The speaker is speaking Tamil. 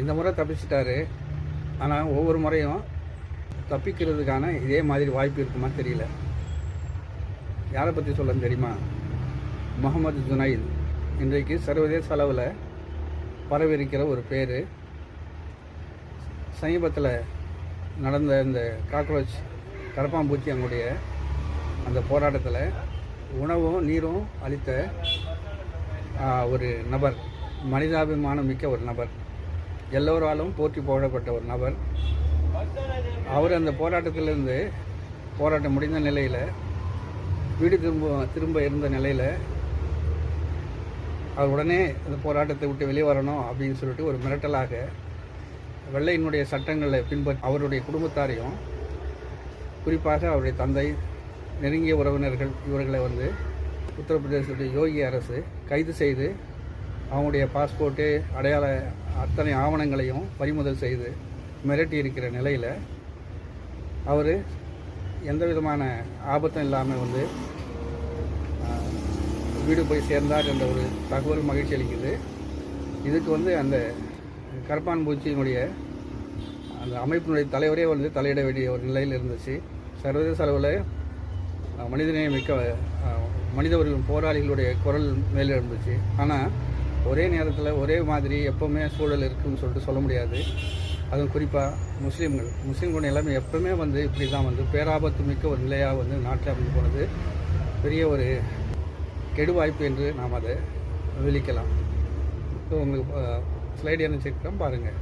இந்த முறை தப்பிச்சிட்டாரு. ஆனால் ஒவ்வொரு முறையும் தப்பிக்கிறதுக்கான இதே மாதிரி வாய்ப்பு இருக்குமா தெரியல. யாரை பற்றி சொல்லன்னு தெரியுமா? முகமது ஜுனைத். இன்றைக்கு சர்வதேச அளவில் பரவிருக்கிற ஒரு பேர். சமீபத்தில் நடந்த இந்த காக்ரோச் கரப்பாம்பூச்சி அவங்களுடைய அந்த போராட்டத்தில் உணவும் நீரும் அளித்த ஒரு நபர், மனிதாபிமானம் மிக்க ஒரு நபர், எல்லோராலும் போற்றி புகழப்பட்ட ஒரு நபர். அவர் அந்த போராட்டத்திலிருந்து போராட்டம் முடிந்த நிலையில் வீடு திரும்ப இருந்த நிலையில் அவர் உடனே அந்த போராட்டத்தை விட்டு வெளியே வரணும் அப்படின்னு சொல்லிட்டு ஒரு மிரட்டலாக வெள்ளையினுடைய சட்டங்களை பின்பற்றி அவருடைய குடும்பத்தாரையும் குறிப்பாக அவருடைய தந்தை, நெருங்கிய உறவினர்கள் இவர்களை உத்தரப்பிரதேசத்துடைய யோகி அரசு கைது செய்து அவங்களுடைய பாஸ்போர்ட்டு, அடையாள அத்தனை ஆவணங்களையும் பறிமுதல் செய்து மிரட்டி இருக்கிற நிலையில் அவர் எந்த விதமான ஆபத்தும் இல்லாமல் வீடு போய் சேர்ந்தார் என்ற ஒரு தகவல் மகிழ்ச்சி அளிக்குது. இதுக்கு அந்த கரப்பான்பூச்சியினுடைய அந்த அமைப்பினுடைய தலைவரே தலையிட வேண்டிய ஒரு நிலையில் இருந்துச்சு. சர்வதேச அளவில் மனிதநேயமிக்க மனித உரிமை போராளிகளுடைய குரல் மேலே இருந்துச்சு. ஆனால் ஒரே நேரத்தில் ஒரே மாதிரி எப்போவுமே சூழல் இருக்குதுன்னு சொல்லிட்டு சொல்ல முடியாது. அதுவும் குறிப்பாக முஸ்லீம்களுடைய எல்லாமே எப்பவுமே இப்படி தான் பேராபத்து மிக்க ஒரு நிலையாக நாட்டில் அமைந்து போனது பெரிய ஒரு கெடு வாய்ப்பு என்று நாம் அதை விழிக்கலாம். ஸோ உங்களுக்கு ஸ்லைடு என்ன செக் பாருங்கள்.